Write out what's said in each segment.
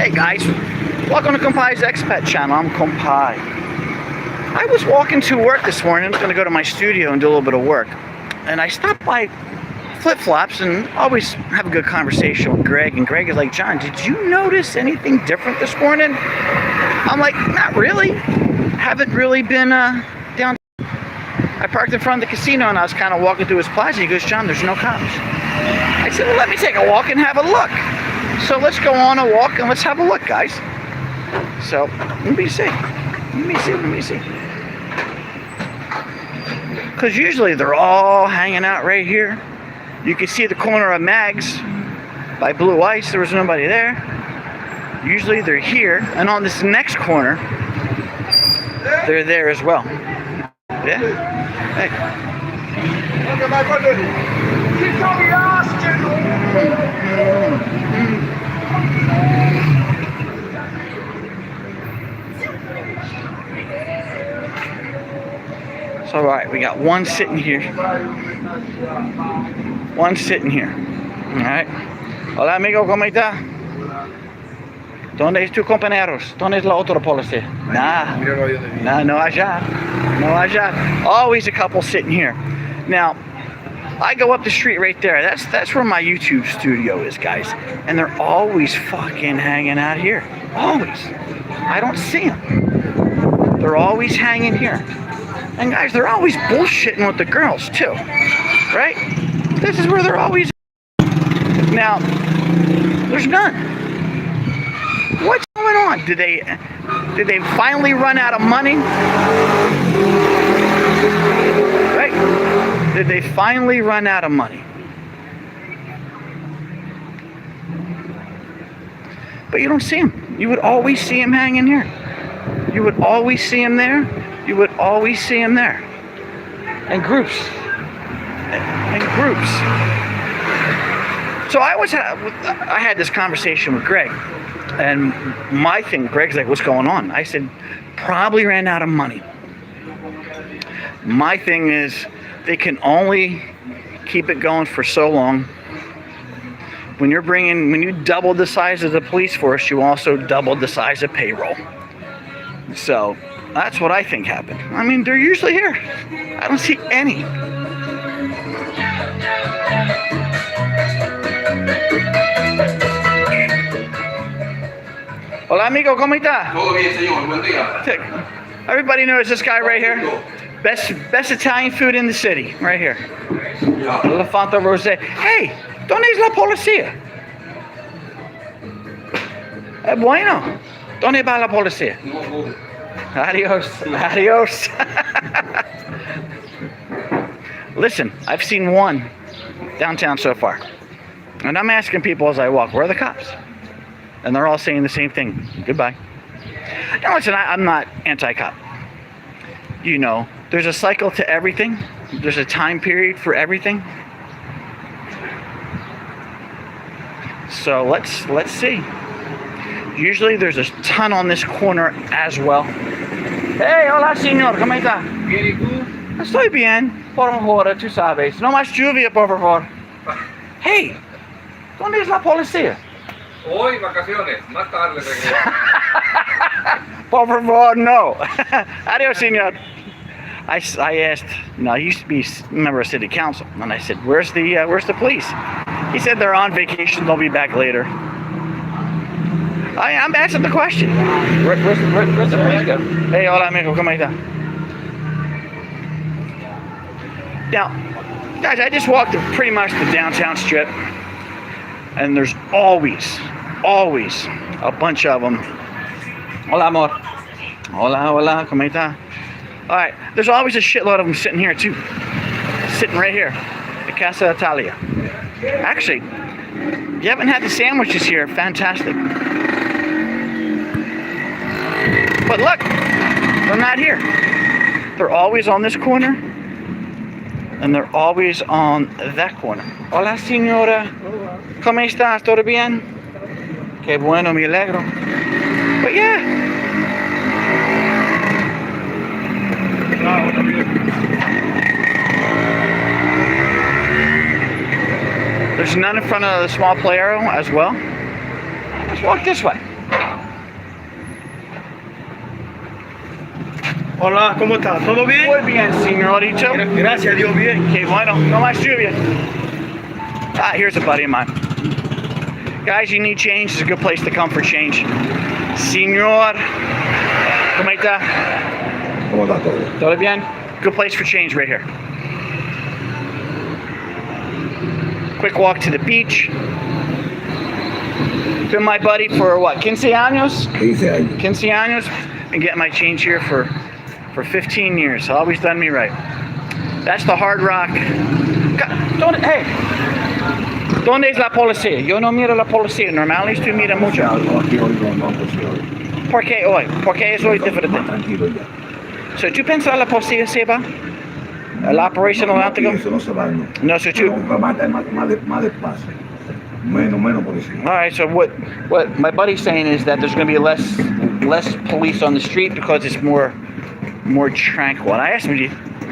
Hey guys, welcome to Compai's Expat channel. I'm Compai. I was walking to work this morning. I was going to go to my studio and do a little bit of work. And I stopped by Flip-Flops and always have a good conversation with Greg. And Greg is like, John, did you notice anything different this morning? I'm like, not really. Haven't really been down. I parked in front of the casino and I was kind of walking through his plaza. He goes, John, there's no cops. I said, well, let me take a walk and have a look. So let's go on a walk and let's have a look, guys. So, let me see. Because usually they're all hanging out right here. You can see the corner of Mags by Blue Ice. There was nobody there. Usually they're here. And on this next corner, they're there as well. Yeah? Hey. So, all right, we got one sitting here. One sitting here. All right. Hola, amigo, ¿cómo está? ¿Dónde es tu compañeros? ¿Dónde es la otra policía? Nah, no allá. No allá. Always a couple sitting here. Now, I go up the street right there. That's where my YouTube studio is, guys. And they're always fucking hanging out here. Always. I don't see them. They're always hanging here. And guys, they're always bullshitting with the girls too. Right? This is where they're always. Now, there's none. What's going on? Did they finally run out of money? Right? Did they finally run out of money? But you don't see them. You would always see them hanging here. You would always see them there. You would always see them there. In groups. In groups. So I had this conversation with Greg. And my thing, Greg's like, what's going on? I said, probably ran out of money. My thing is, they can only keep it going for so long. When you double the size of the police force, you also double the size of payroll. So that's what I think happened. I mean, they're usually here. I don't see any. Hola, amigo, ¿cómo está? Todo bien, señor. Buen día. Everybody knows this guy right here. Best Italian food in the city, right here. La Fanta Rosé. Hey, ¿dónde es la policía? Bueno, ¿dónde va la policía? Adios. Listen, I've seen one downtown so far. And I'm asking people as I walk, where are the cops? And they're all saying the same thing. Goodbye. Now listen, I'm not anti-cop. You know, there's a cycle to everything. There's a time period for everything. So let's see. Usually there's a ton on this corner as well. Hey, hola señor, ¿cómo está? Bien, ¿y tú? Estoy bien, por favor, tú sabes. No más lluvia, por favor. Hey, ¿dónde es la policía? Hoy vacaciones, más tarde regreso. Por favor, no. Adios, señor. I asked, no, he used to be a member of city council, and I said, where's the police? He said they're on vacation, they'll be back later. I'm asking the question. Where's the police go? Hey, hola amigo, ¿cómo está? Now, guys, I just walked pretty much the downtown strip, and there's always a bunch of them. Hola, amor. Hola, ¿cómo está? All right, there's always a shitload of them sitting here too. Sitting right here, the Casa Italia. Actually, you haven't had the sandwiches here, fantastic. But look, they're not here. They're always on this corner, and they're always on that corner. Hola, señora. ¿Cómo estás? ¿Todo bien? Qué bueno, me alegro. But yeah. There's none in front of the small play arrow as well. Let's walk this way. Hola, ¿cómo está? ¿Todo bien? Muy bien, señorito. Gracias, Dios, bien. Okay, bueno, no más lluvia. Ah, here's a buddy of mine. Guys, you need change. It's a good place to come for change. Señor, ¿cómo está? ¿Cómo está todo? ¿Todo bien? Good place for change right here. Quick walk to the beach. Been my buddy for what, 15 años? 15 años. 15 años. Been getting my change here for 15 years. Always done me right. That's the Hard Rock. Hey, ¿dónde es la policía? Yo no miro la policía. Normalmente tú miras mucho. Aquí hoy no, pues hoy. ¿Por qué hoy? ¿Por qué es hoy diferente? Más tranquilo ya. So, ¿tú piensas la policía se va? La operación atlántico? Eso no se va, no. No, so tú. Más despacio. Menos policía. All right. So what my buddy's saying is that there's going to be less police on the street because it's more tranquil. And I asked him,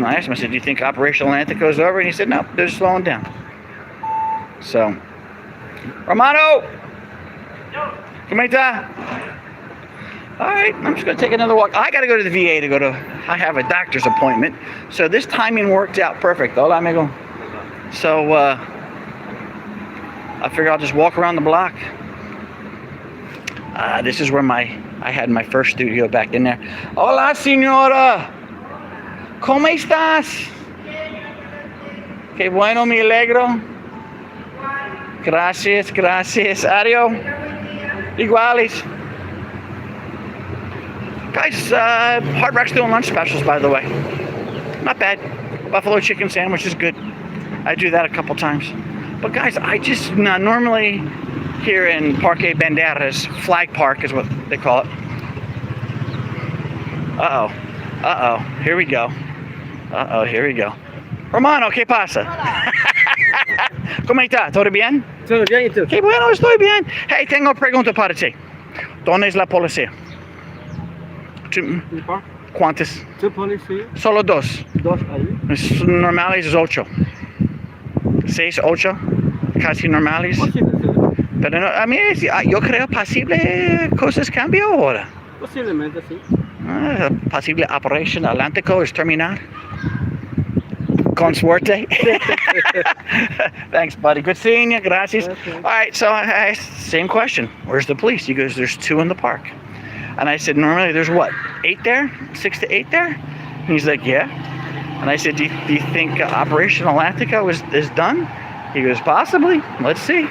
I said, do you think Operation Atlantico is over? And he said, no, they're slowing down. So, Romano, come here. All right, I'm just going to take another walk. I got to go to the VA I have a doctor's appointment. So this timing worked out perfect. Hola, amigo. So, I figure I'll just walk around the block. This is where I had my first studio back in there. Hola, señora. ¿Cómo estás? Qué bueno, me alegro. Gracias. Adiós. Iguales. Guys, Hard Rock's doing lunch specials, by the way. Not bad. Buffalo chicken sandwich is good. I do that a couple times. But guys, I just normally here in Parque Banderas, Flag Park is what they call it. Uh-oh. Here we go. Romano, ¿qué pasa? ¿Cómo está? ¿Todo bien? Todo bien, ¿y tú? Qué bueno, estoy bien. Hey, tengo una pregunta para ti. ¿Dónde es la policía? ¿Cuántas? ¿Tu policía? Solo dos. Dos ahí. Normales es 8. 6, 8. Casi normales. Pero no, a mí yo creo posible cosas cambian ahora. Posiblemente sí. Posible Operation Atlántico es terminar. Con suerte. Thanks, buddy. Good seeing you. Gracias. Okay. All right, so I asked, same question. Where's the police? He goes, there's 2 in the park. And I said, normally there's what, 8 there? 6 to 8 there? And he's like, yeah. And I said, do you think Operation Atlantico is done? He goes, possibly. Let's see.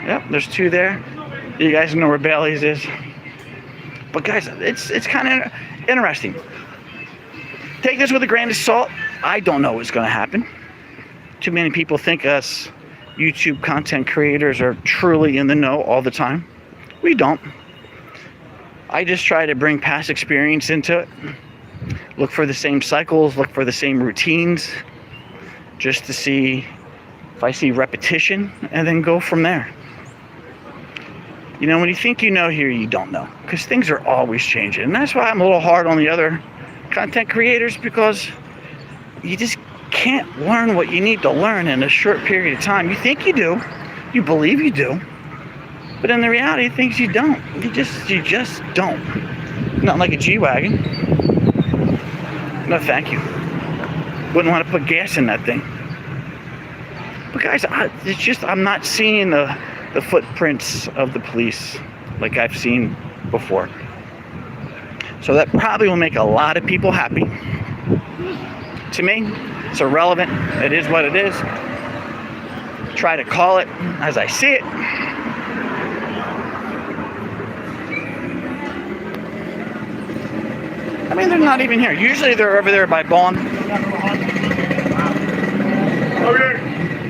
Yep, there's 2 there. You guys know where Bailey's is. But guys, it's kind of interesting. Take this with a grain of salt. I don't know what's going to happen. Too many people think us YouTube content creators are truly in the know all the time. We don't. I just try to bring past experience into it. Look for the same cycles, look for the same routines, just to see if I see repetition, and then go from there. You know, when you think you know here, you don't know, because things are always changing. And that's why I'm a little hard on the other content creators, because you just can't learn what you need to learn in a short period of time. You think you do, you believe you do, but in the reality of things, you don't. You just don't. Not like a G-Wagon. No, thank you. Wouldn't want to put gas in that thing. But guys, it's just I'm not seeing the footprints of the police like I've seen before. So that probably will make a lot of people happy. To me, it's irrelevant. It is what it is. Try to call it as I see it. I mean, they're not even here. Usually they're over there by Bond.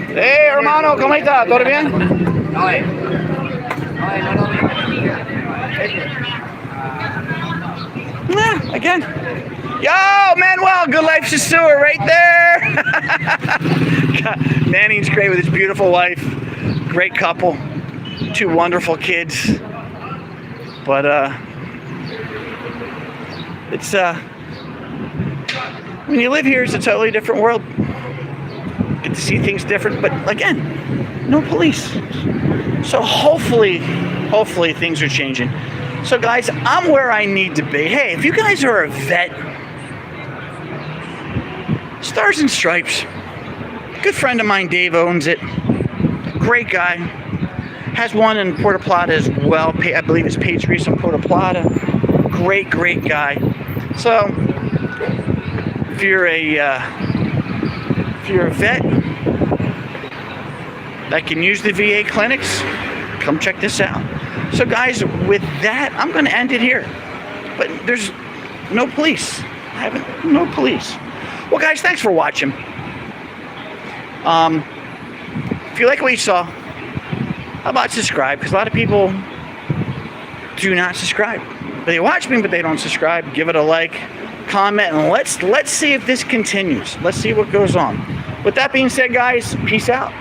Hey, hermano, ¿cómo está? ¿Todo bien? Yeah, again. Yo, Manuel, good life's a sewer right there. Manning's great with his beautiful wife. Great couple. 2 wonderful kids. But, it's, when you live here, it's a totally different world. Get to see things different, but again, no police. So hopefully things are changing. So guys, I'm where I need to be. Hey, if you guys are a vet, Stars and Stripes, good friend of mine, Dave, owns it. Great guy. Has one in Puerto Plata as well. I believe it's Patriots in Puerto Plata. Great guy. So, if you're a vet that can use the VA clinics, come check this out. So guys, with that, I'm going to end it here. But there's no police. No police. Well, guys, thanks for watching. If you like what you saw, how about subscribe? Because a lot of people do not subscribe. They watch me, but they don't subscribe. Give it a like, comment, and let's see if this continues. Let's see what goes on. With that being said, guys, peace out.